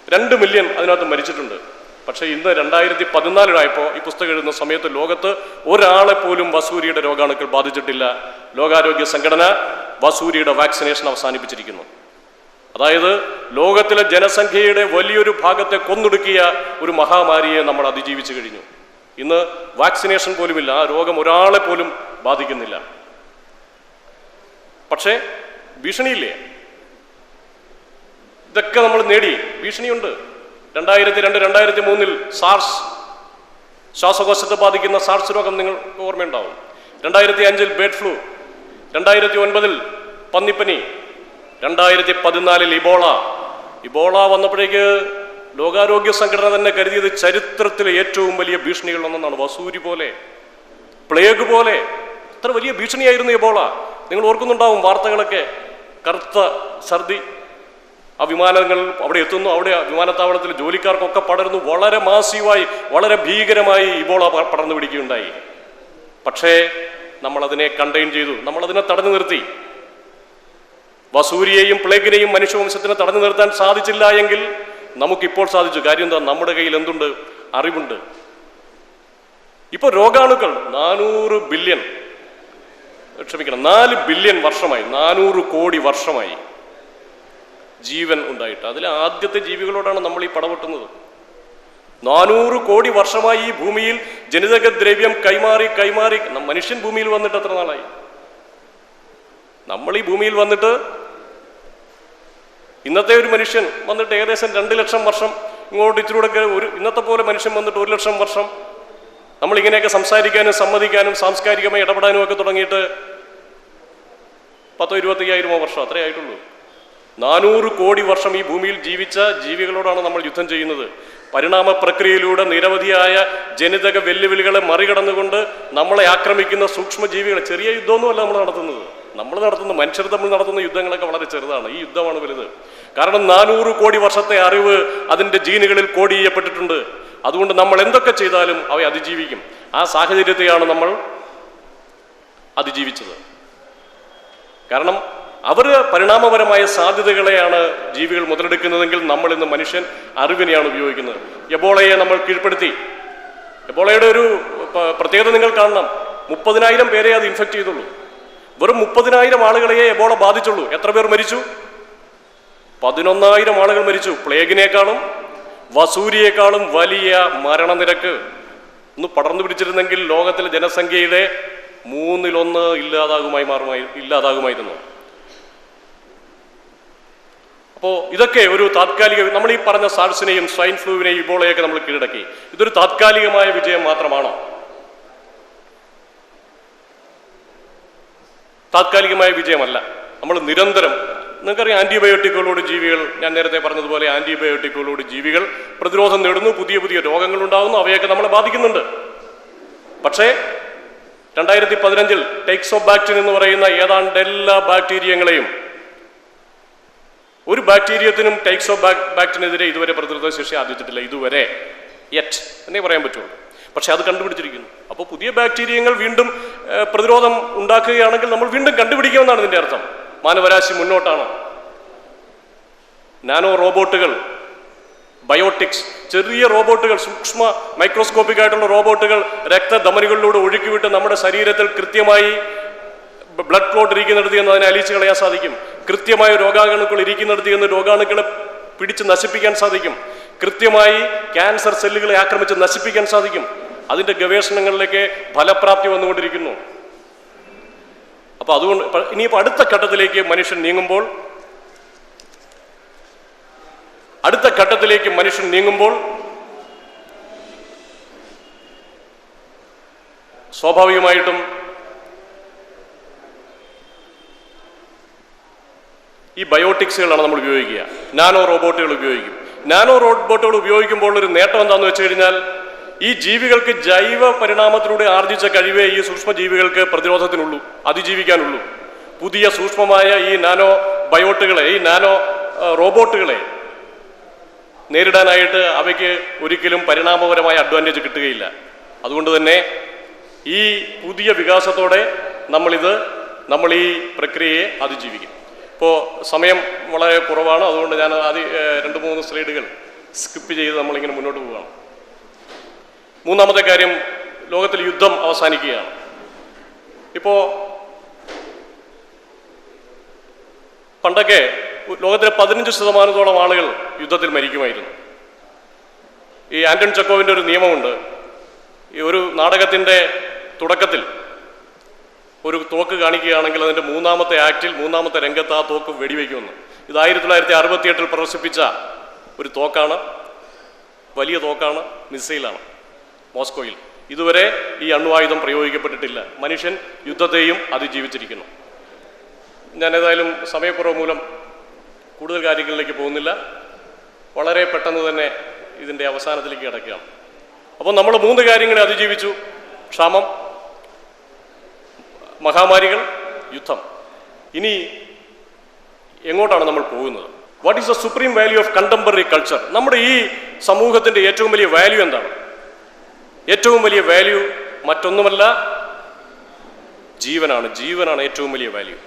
2 മില്യൺ അതിനകത്ത് മരിച്ചിട്ടുണ്ട്. പക്ഷേ ഇന്ന് 2014 ഈ പുസ്തകം എഴുതുന്ന സമയത്ത് ലോകത്ത് ഒരാളെ പോലും വസൂരിയുടെ രോഗാണുക്കൾ ബാധിച്ചിട്ടില്ല. ലോകാരോഗ്യ സംഘടന വസൂരിയുടെ വാക്സിനേഷൻ അവസാനിപ്പിച്ചിരിക്കുന്നു. അതായത് ലോകത്തിലെ ജനസംഖ്യയുടെ വലിയൊരു ഭാഗത്തെ കൊന്നൊടുക്കിയ ഒരു മഹാമാരിയെ നമ്മൾ അതിജീവിച്ചു കഴിഞ്ഞു. ഇന്ന് വാക്സിനേഷൻ പോലുമില്ല. ആ രോഗം ഒരാളെ പോലും ബാധിക്കുന്നില്ല. പക്ഷേ ഭീഷണിയില്ലേ? ഇതൊക്കെ നമ്മൾ നേടി. ഭീഷണിയുണ്ട്. 2002-2003 സാർസ്, ശ്വാസകോശത്തെ ബാധിക്കുന്ന സാർസ് രോഗം നിങ്ങൾക്ക് ഓർമ്മയുണ്ടാവും. 2005 ബേർഡ് ഫ്ലൂ, 2009 പന്നിപ്പനി, 2014 ഇബോള, ഇബോള വന്നപ്പോഴേക്ക് ലോകാരോഗ്യ സംഘടന തന്നെ കരുതിയത് ചരിത്രത്തിലെ ഏറ്റവും വലിയ ഭീഷണികളിലൊന്നാണ്. വസൂരി പോലെ, പ്ലേഗ് പോലെ അത്ര വലിയ ഭീഷണിയായിരുന്നു ഇബോള. നിങ്ങൾ ഓർക്കുന്നുണ്ടാവും വാർത്തകളൊക്കെ. കറുത്ത ഛർദി, ആ വിമാനങ്ങൾ അവിടെ എത്തുന്നു, അവിടെ വിമാനത്താവളത്തിൽ ജോലിക്കാർക്കൊക്കെ പടരുന്നു. വളരെ മാസീവായി, വളരെ ഭീകരമായി ഇബോള പടർന്നു പിടിക്കുകയുണ്ടായി. പക്ഷേ നമ്മളതിനെ കണ്ടെയ്ൻ ചെയ്തു, നമ്മളതിനെ തടഞ്ഞു നിർത്തി. വസൂരിയെയും പ്ലേഗിനെയും മനുഷ്യവംശത്തിനെ തടഞ്ഞു നിർത്താൻ സാധിച്ചില്ല എങ്കിൽ നമുക്കിപ്പോൾ സാധിച്ചു. കാര്യം എന്താ? നമ്മുടെ കയ്യിൽ എന്തുണ്ട്? അറിവുണ്ട്. ഇപ്പോൾ രോഗാണുക്കൾ 4 ബില്യൺ വർഷമായി, 400 കോടി വർഷമായി ജീവൻ ഉണ്ടായിട്ട്. അതിൽ ആദ്യത്തെ ജീവികളോടാണ് നമ്മൾ ഈ പടവെട്ടുന്നത്. 400 കോടി വർഷമായി ഈ ഭൂമിയിൽ ജനിതക ദ്രവ്യം കൈമാറി മനുഷ്യൻ ഭൂമിയിൽ വന്നിട്ട് എത്ര നാളായി? നമ്മൾ ഈ ഭൂമിയിൽ വന്നിട്ട്, ഇന്നത്തെ ഒരു മനുഷ്യൻ വന്നിട്ട് ഏകദേശം 2 ലക്ഷം വർഷം ഇങ്ങോട്ട് ഇച്ചിരൂടെ ഇന്നത്തെ പോലെ മനുഷ്യൻ വന്നിട്ട് 1 ലക്ഷം വർഷം നമ്മളിങ്ങനെയൊക്കെ സംസാരിക്കാനും സമ്മതിക്കാനും സാംസ്കാരികമായി ഇടപെടാനും ഒക്കെ തുടങ്ങിയിട്ട് 10-25,000 വർഷം അത്രേ ആയിട്ടുള്ളൂ. 400 കോടി വർഷം ഈ ഭൂമിയിൽ ജീവിച്ച ജീവികളോടാണ് നമ്മൾ യുദ്ധം ചെയ്യുന്നത്. പരിണാമ പ്രക്രിയയിലൂടെ നിരവധിയായ ജനിതക വെല്ലുവിളികളെ മറികടന്നുകൊണ്ട് നമ്മളെ ആക്രമിക്കുന്ന സൂക്ഷ്മജീവികൾ. ചെറിയ യുദ്ധമൊന്നുമല്ല നമ്മൾ നടത്തുന്നത്. മനുഷ്യർ തമ്മിൽ നടത്തുന്ന യുദ്ധങ്ങളൊക്കെ വളരെ ചെറുതാണ്. ഈ യുദ്ധമാണ് വലുത്. കാരണം 400 കോടി വർഷത്തെ അറിവ് അതിൻ്റെ ജീനുകളിൽ കോഡ് ചെയ്യപ്പെട്ടിട്ടുണ്ട്. അതുകൊണ്ട് നമ്മൾ എന്തൊക്കെ ചെയ്താലും അവയെ അതിജീവിക്കും. ആ സാഹചര്യത്തെയാണ് നമ്മൾ അതിജീവിച്ചത്. കാരണം അവർ പരിണാമപരമായ സാധ്യതകളെയാണ് ജീവികൾ മുതലെടുക്കുന്നതെങ്കിൽ നമ്മൾ ഇന്ന് മനുഷ്യൻ അറിവിനെയാണ് ഉപയോഗിക്കുന്നത്. എബോളയെ നമ്മൾ കീഴ്പ്പെടുത്തി. എബോളയുടെ ഒരു പ്രത്യേകത നിങ്ങൾ കാണണം. 30,000 പേരെ അത് ഇൻഫെക്റ്റ് ചെയ്തുള്ളൂ. വെറും 30,000 ആളുകളെയേ എബോള ബാധിച്ചുള്ളൂ. എത്ര പേർ മരിച്ചു? 11,000 ആളുകൾ മരിച്ചു. പ്ലേഗിനേക്കാളും വസൂരിയേക്കാളും വലിയ മരണനിരക്ക് ഒന്ന് പടർന്നു പിടിച്ചിരുന്നെങ്കിൽ ലോകത്തിലെ ജനസംഖ്യയുടെ 1/3 ഇല്ലാതാകുമായിരുന്നു. അപ്പോൾ ഇതൊക്കെ ഒരു താത്കാലിക, നമ്മൾ ഈ പറഞ്ഞ സാർസിനെയും സ്വൈൻ ഫ്ലൂവിനെയും ഇബോളയൊക്കെ നമ്മൾ കീഴടക്കി. ഇതൊരു താത്കാലികമായ വിജയം മാത്രമാണോ? താത്കാലികമായ വിജയമല്ല. നമ്മൾ നിരന്തരം, നിങ്ങൾക്കറിയാം, ആന്റിബയോട്ടിക്കുകളോട് ജീവികൾ, ഞാൻ നേരത്തെ പറഞ്ഞതുപോലെ ആന്റിബയോട്ടിക്കുകളോട് ജീവികൾ പ്രതിരോധം നേടുന്നു, പുതിയ പുതിയ രോഗങ്ങൾ ഉണ്ടാകുന്നു, അവയൊക്കെ നമ്മളെ ബാധിക്കുന്നുണ്ട്. പക്ഷേ 2015 ടൈക്സോബാക്ടീൻ എന്ന് പറയുന്ന ഏതാണ്ട് എല്ലാ ബാക്ടീരിയങ്ങളെയും, ഒരു ബാക്ടീരിയത്തിനും ടൈക്സോബാക്ടീനെതിരെ ഇതുവരെ പ്രതിരോധ ശേഷി ആർജിച്ചിട്ടില്ല. ഇതുവരെ എന്നേ പറയാൻ പറ്റുള്ളൂ. പക്ഷെ അത് കണ്ടുപിടിച്ചിരിക്കുന്നു. അപ്പോൾ പുതിയ ബാക്ടീരിയങ്ങൾ വീണ്ടും പ്രതിരോധം ഉണ്ടാക്കുകയാണെങ്കിൽ നമ്മൾ വീണ്ടും കണ്ടുപിടിക്കുമെന്നാണ് ഇതിൻ്റെ അർത്ഥം. മാനവരാശി മുന്നോട്ടാണ്. നാനോ റോബോട്ടുകൾ, ബയോട്ടിക്സ്, ചെറിയ റോബോട്ടുകൾ, സൂക്ഷ്മ മൈക്രോസ്കോപ്പിക് ആയിട്ടുള്ള റോബോട്ടുകൾ രക്തധമനികളിലൂടെ ഒഴുക്കിവിട്ട് നമ്മുടെ ശരീരത്തിൽ കൃത്യമായി ബ്ലഡ് ക്ലോട്ട് ഇരിക്കുന്നിടത്ത് എന്ന് അതിനെ അലിയിച്ച് കളയാൻ സാധിക്കും. കൃത്യമായ രോഗാണുക്കൾ ഇരിക്കുന്നിടത്ത് എന്ന് രോഗാണുക്കളെ പിടിച്ച് നശിപ്പിക്കാൻ സാധിക്കും. കൃത്യമായി ക്യാൻസർ സെല്ലുകളെ ആക്രമിച്ച് നശിപ്പിക്കാൻ സാധിക്കും. അതിൻ്റെ ഗവേഷണങ്ങളിലേക്ക് ഫലപ്രാപ്തി വന്നുകൊണ്ടിരിക്കുന്നു. അപ്പോൾ അതുകൊണ്ട് ഇനിയിപ്പോൾ അടുത്ത ഘട്ടത്തിലേക്ക് മനുഷ്യൻ നീങ്ങുമ്പോൾ സ്വാഭാവികമായിട്ടും ഈ ബയോട്ടിക്സുകളാണ് നമ്മൾ ഉപയോഗിക്കുക. നാനോ റോബോട്ടുകൾ ഉപയോഗിക്കും. നാനോ റോബോട്ടുകൾ ഉപയോഗിക്കുമ്പോൾ ഒരു നേട്ടം എന്താണെന്ന് വെച്ച് കഴിഞ്ഞാൽ, ഈ ജീവികൾക്ക് ജൈവ പരിണാമത്തിലൂടെ ആർജിച്ച കഴിവേ ഈ സൂക്ഷ്മജീവികൾക്ക് പ്രതിരോധത്തിനുള്ളൂ, അതിജീവിക്കാനുള്ളൂ. പുതിയ സൂക്ഷ്മമായ ഈ നാനോ ബയോട്ടുകളെ, ഈ നാനോ റോബോട്ടുകളെ നേരിടാനായിട്ട് അവയ്ക്ക് ഒരിക്കലും പരിണാമപരമായ അഡ്വാൻറ്റേജ് കിട്ടുകയില്ല. അതുകൊണ്ട് തന്നെ ഈ പുതിയ വികാസത്തോടെ നമ്മൾ ഈ പ്രക്രിയയെ അതിജീവിക്കും. ഇപ്പോൾ സമയം വളരെ കുറവാണ്. അതുകൊണ്ട് ഞാൻ 2-3 സ്ലൈഡുകൾ സ്കിപ്പ് ചെയ്ത് നമ്മളിങ്ങനെ മുന്നോട്ട് പോവുകയാണ്. മൂന്നാമത്തെ കാര്യം, ലോകത്തിൽ യുദ്ധം അവസാനിക്കുകയാണ്. ഇപ്പോൾ പണ്ടൊക്കെ ലോകത്തിലെ 15% ആളുകൾ യുദ്ധത്തിൽ മരിക്കുമായിരുന്നു. ഈ ആന്റൺ ചെക്കോവിൻ്റെ ഒരു നിയമമുണ്ട്. ഈ ഒരു നാടകത്തിൻ്റെ തുടക്കത്തിൽ ഒരു തോക്ക് കാണിക്കുകയാണെങ്കിൽ അതിൻ്റെ 3-ാമത്തെ ആക്റ്റിൽ 3-ാമത്തെ രംഗത്ത് ആ തോക്ക് വെടിവെക്കുമെന്ന്. ഇത് 1968 പ്രദർശിപ്പിച്ച ഒരു തോക്കാണ്. വലിയ തോക്കാണ്, മിസൈലാണ്. മോസ്കോയിൽ ഇതുവരെ ഈ അണ്വായുധം പ്രയോഗിക്കപ്പെട്ടിട്ടില്ല. മനുഷ്യൻ യുദ്ധത്തെയും അതിജീവിച്ചിരിക്കുന്നു. ഞാൻ ഏതായാലും സമയക്കുറവ് മൂലം കൂടുതൽ കാര്യങ്ങളിലേക്ക് പോകുന്നില്ല. വളരെ പെട്ടെന്ന് തന്നെ ഇതിൻ്റെ അവസാനത്തിലേക്ക് കിടക്കുകയാണ്. അപ്പോൾ നമ്മൾ 3 കാര്യങ്ങളെ അതിജീവിച്ചു: ക്ഷാമം, മഹാമാരികൾ, യുദ്ധം. ഇനി എങ്ങോട്ടാണ് നമ്മൾ പോകുന്നത്? What is the supreme value of contemporary culture? നമ്മുടെ ഈ സമൂഹത്തിൻ്റെ ഏറ്റവും വലിയ വാല്യൂ എന്താണ്? ഏറ്റവും വലിയ വാല്യൂ മറ്റൊന്നുമല്ല, ജീവനാണ്. ജീവനാണ് ഏറ്റവും വലിയ വാല്യൂ.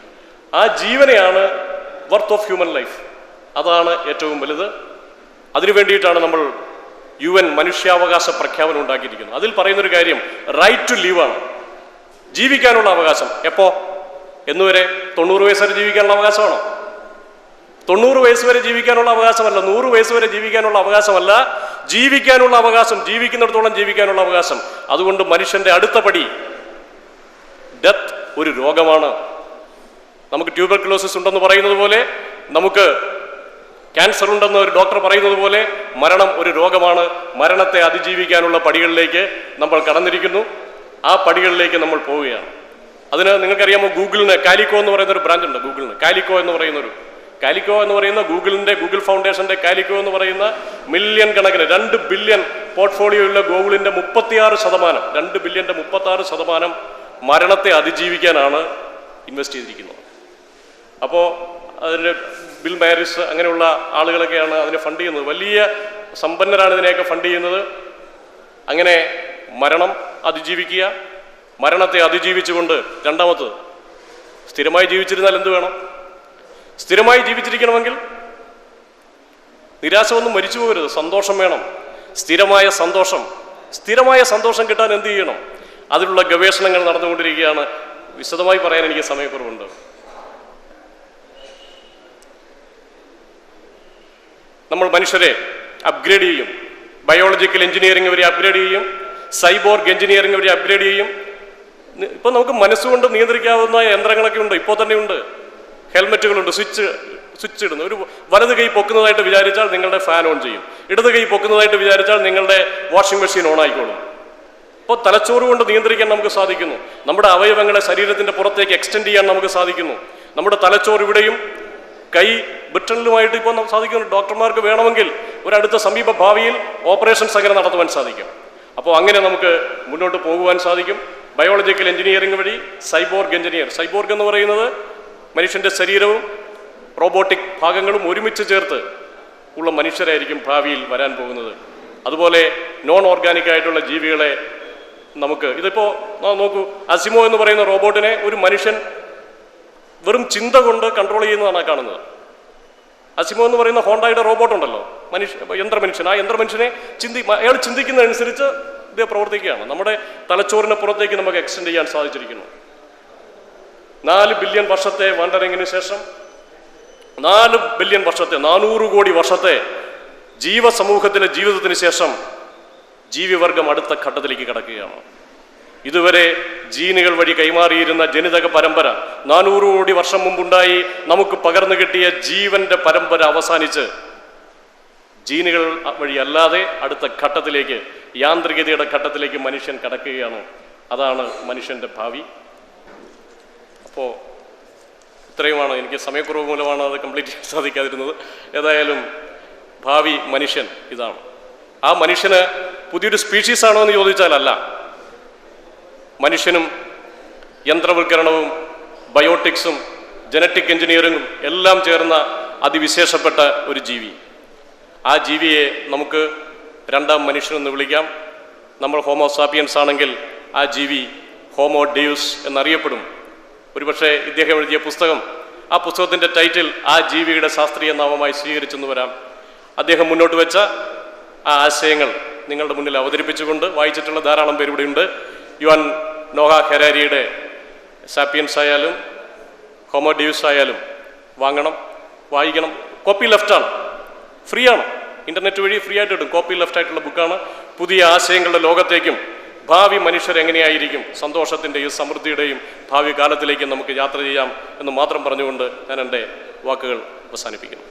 ആ ജീവനെയാണ് വർത്ത് ഓഫ് ഹ്യൂമൻ ലൈഫ്. അതാണ് ഏറ്റവും വലുത്. അതിനു വേണ്ടിയിട്ടാണ് നമ്മൾ UN മനുഷ്യാവകാശ പ്രഖ്യാപനം ഉണ്ടാക്കിയിരിക്കുന്നത്. അതിൽ പറയുന്നൊരു കാര്യം റൈറ്റ് ടു ലീവ് ആണ്. ജീവിക്കാനുള്ള അവകാശം. എപ്പോ? എന്നുവരെ? 90 വയസ്സ് വരെ ജീവിക്കാനുള്ള അവകാശമാണോ? 90 വയസ്സ് വരെ ജീവിക്കാനുള്ള അവകാശമല്ല, 100 വയസ്സ് വരെ ജീവിക്കാനുള്ള അവകാശമല്ല, ജീവിക്കാനുള്ള അവകാശം, ജീവിക്കുന്നിടത്തോളം ജീവിക്കാനുള്ള അവകാശം. അതുകൊണ്ട് മനുഷ്യന്റെ അടുത്ത പടി ഡെത്ത് ഒരു രോഗമാണ്. നമുക്ക് ട്യൂബർക്കുലോസിസ് ഉണ്ടെന്ന് പറയുന്നത് പോലെ, നമുക്ക് ക്യാൻസർ ഉണ്ടെന്ന് ഒരു ഡോക്ടർ പറയുന്നത് പോലെ, മരണം ഒരു രോഗമാണ്. മരണത്തെ അതിജീവിക്കാനുള്ള പടികളിലേക്ക് നമ്മൾ കടന്നിരിക്കുന്നു. ആ പടികളിലേക്ക് നമ്മൾ പോവുകയാണ്. അതിന് നിങ്ങൾക്കറിയാമോ, ഗൂഗിളിന് കാലിക്കോ എന്ന് പറയുന്ന ഒരു ബ്രാഞ്ച് ഉണ്ട്. ഗൂഗിളിന് കാലിക്കോ എന്ന് പറയുന്ന ഗൂഗിൾ ഫൗണ്ടേഷന്റെ കാലിക്കോ എന്ന് പറയുന്ന മില്യൺ കണക്കിന് 2 ബില്യൺ പോർട്ട്ഫോളിയോ ഉള്ള ഗൂഗിളിന്റെ 36%, 2 ബില്യന്റെ 36% മരണത്തെ അതിജീവിക്കാനാണ് ഇൻവെസ്റ്റ് ചെയ്തിരിക്കുന്നത്. അപ്പോൾ അതിന് ബിൽ മാരിസ് അങ്ങനെയുള്ള ആളുകളൊക്കെയാണ് അതിനെ ഫണ്ട് ചെയ്യുന്നത്. വലിയ സമ്പന്നരാണ് ഇതിനെയൊക്കെ ഫണ്ട് ചെയ്യുന്നത്. അങ്ങനെ മരണം അതിജീവിക്കുക, മരണത്തെ അതിജീവിച്ചുകൊണ്ട് രണ്ടാമത്തത് സ്ഥിരമായി ജീവിച്ചിരുന്നാൽ എന്ത് വേണം? സ്ഥിരമായി ജീവിച്ചിരിക്കണമെങ്കിൽ നിരാശ ഒന്നും മരിച്ചു പോകരുത്, സന്തോഷം വേണം. സ്ഥിരമായ സന്തോഷം കിട്ടാൻ എന്ത് ചെയ്യണം? അതിലുള്ള ഗവേഷണങ്ങൾ നടന്നുകൊണ്ടിരിക്കുകയാണ്. വിശദമായി പറയാൻ എനിക്ക് സമയക്കുറവുണ്ട്. നമ്മൾ മനുഷ്യരെ അപ്ഗ്രേഡ് ചെയ്യും. ബയോളജിക്കൽ എഞ്ചിനീയറിംഗ് വരെ അപ്ഗ്രേഡ് ചെയ്യും, സൈബോർഗ് എഞ്ചിനീയറിംഗ് വരെ അപ്ഗ്രേഡ് ചെയ്യും. ഇപ്പം നമുക്ക് മനസ്സുകൊണ്ട് നിയന്ത്രിക്കാവുന്ന യന്ത്രങ്ങളൊക്കെ ഉണ്ട്, ഇപ്പോൾ തന്നെ ഉണ്ട്. ഹെൽമെറ്റുകളുണ്ട്, സ്വിച്ച് ഇടുന്നു. ഒരു വലത് കൈ പൊക്കുന്നതായിട്ട് വിചാരിച്ചാൽ നിങ്ങളുടെ ഫാൻ ഓൺ ചെയ്യും, ഇടത് കൈ പൊക്കുന്നതായിട്ട് വിചാരിച്ചാൽ നിങ്ങളുടെ വാഷിംഗ് മെഷീൻ ഓൺ ആയിക്കോളും. അപ്പോൾ തലച്ചോറ് കൊണ്ട് നിയന്ത്രിക്കാൻ നമുക്ക് സാധിക്കുന്നു. നമ്മുടെ അവയവങ്ങളെ ശരീരത്തിൻ്റെ പുറത്തേക്ക് എക്സ്റ്റെൻഡ് ചെയ്യാൻ നമുക്ക് സാധിക്കുന്നു. നമ്മുടെ തലച്ചോറ് ഇവിടെയും കൈ ബ്രിട്ടനിലുമായിട്ട് ഇപ്പോൾ സാധിക്കുന്നു. ഡോക്ടർമാർക്ക് വേണമെങ്കിൽ ഒരടുത്ത സമീപ ഭാവിയിൽ ഓപ്പറേഷൻസ് അങ്ങനെ നടത്തുവാൻ സാധിക്കും. അപ്പോൾ അങ്ങനെ നമുക്ക് മുന്നോട്ട് പോകുവാൻ സാധിക്കും. ബയോളജിക്കൽ എഞ്ചിനീയറിംഗ് വഴി സൈബോർഗ് എന്ന് പറയുന്നത് മനുഷ്യൻ്റെ ശരീരവും റോബോട്ടിക് ഭാഗങ്ങളും ഒരുമിച്ച് ചേർത്ത് ഉള്ള മനുഷ്യരായിരിക്കും ഭാവിയിൽ വരാൻ പോകുന്നത്. അതുപോലെ നോൺ ഓർഗാനിക് ആയിട്ടുള്ള ജീവികളെ നമുക്ക് ഇതിപ്പോൾ നോക്കൂ, അസിമോ എന്ന് പറയുന്ന റോബോട്ടിനെ ഒരു മനുഷ്യൻ വെറും ചിന്ത കൊണ്ട് കൺട്രോൾ ചെയ്യുന്നതാണ് കാണുന്നത്. അസിമോ എന്ന് പറയുന്ന ഹോണ്ടയുടെ റോബോട്ട് ഉണ്ടല്ലോ, യന്ത്രമനുഷ്യൻ. ആ യന്ത്രമനുഷ്യനെ അയാൾ ചിന്തിക്കുന്നതനുസരിച്ച് ഇത് പ്രവർത്തിക്കുകയാണ്. നമ്മുടെ തലച്ചോറിന് പുറത്തേക്ക് നമുക്ക് എക്സ്റ്റെൻഡ് ചെയ്യാൻ സാധിച്ചിരിക്കുന്നു. 4 ബില്യൺ വർഷത്തെ വണ്ടറിങ്ങിന് ശേഷം 4 ബില്യൺ വർഷത്തെ 400 കോടി വർഷത്തെ ജീവസമൂഹത്തിലെ ജീവിതത്തിന് ശേഷം ജീവിവർഗം അടുത്ത ഘട്ടത്തിലേക്ക് കടക്കുകയാണ്. ഇതുവരെ ജീനുകൾ വഴി കൈമാറിയിരുന്ന ജനിതക പരമ്പര 400 കോടി വർഷം മുമ്പുണ്ടായി നമുക്ക് പകർന്നു കിട്ടിയ ജീവന്റെ പരമ്പര അവസാനിച്ച് ജീനുകൾ വഴി അല്ലാതെ അടുത്ത ഘട്ടത്തിലേക്ക്, യാന്ത്രികതയുടെ ഘട്ടത്തിലേക്ക് മനുഷ്യൻ കടക്കുകയാണ്. അതാണ് മനുഷ്യന്റെ ഭാവി. അപ്പോൾ ഇത്രയുമാണ്. എനിക്ക് സമയക്കുറവ് മൂലമാണ് അത് കംപ്ലീറ്റ് ചെയ്യാൻ സാധിക്കാതിരുന്നത്. ഏതായാലും ഭാവി മനുഷ്യൻ ഇതാണ്. ആ മനുഷ്യന് പുതിയൊരു സ്പീഷീസ് ആണോ എന്ന് ചോദിച്ചാൽ അല്ല. മനുഷ്യനും യന്ത്രവൽക്കരണവും ബയോട്ടിക്സും ജനറ്റിക് എഞ്ചിനീയറിംഗും എല്ലാം ചേർന്ന അതിവിശേഷപ്പെട്ട ഒരു ജീവി. ആ ജീവിയെ നമുക്ക് രണ്ടാം മനുഷ്യനെന്ന് വിളിക്കാം. നമ്മൾ ഹോമോസാപ്പിയൻസ് ആണെങ്കിൽ ആ ജീവി ഹോമോ ഡെയൂസ് എന്നറിയപ്പെടും. ഒരുപക്ഷെ ഇദ്ദേഹം എഴുതിയ പുസ്തകം, ആ പുസ്തകത്തിൻ്റെ ടൈറ്റിൽ ആ ജീവിയുടെ ശാസ്ത്രീയ നാമമായി സ്വീകരിച്ചെന്ന് വരാം. അദ്ദേഹം മുന്നോട്ട് വെച്ച ആ ആശയങ്ങൾ നിങ്ങളുടെ മുന്നിൽ അവതരിപ്പിച്ചുകൊണ്ട് വായിച്ചിട്ടുള്ള ധാരാളം പേര് ഇവിടെയുണ്ട്. യുവാൻ നോഹ ഹെരാരിയുടെ സാപ്പിയൻസ് ആയാലും ഹോമോ ഡെയൂസ് ആയാലും വാങ്ങണം, വായിക്കണം. കോപ്പി ലെഫ്റ്റാണ്, ഫ്രീ ആണ്, ഇൻ്റർനെറ്റ് വഴി ഫ്രീ ആയിട്ട് കിട്ടും. കോപ്പി ലെഫ്റ്റ് ആയിട്ടുള്ള ബുക്കാണ്. പുതിയ ആശയങ്ങളുടെ ലോകത്തേക്കും ഭാവി മനുഷ്യരെങ്ങനെയായിരിക്കും, സന്തോഷത്തിൻ്റെയും സമൃദ്ധിയുടെയും ഭാവി കാലത്തിലേക്കും നമുക്ക് യാത്ര ചെയ്യാം എന്ന് മാത്രം പറഞ്ഞുകൊണ്ട് ഞാൻ എൻ്റെ വാക്കുകൾ അവസാനിപ്പിക്കുന്നു.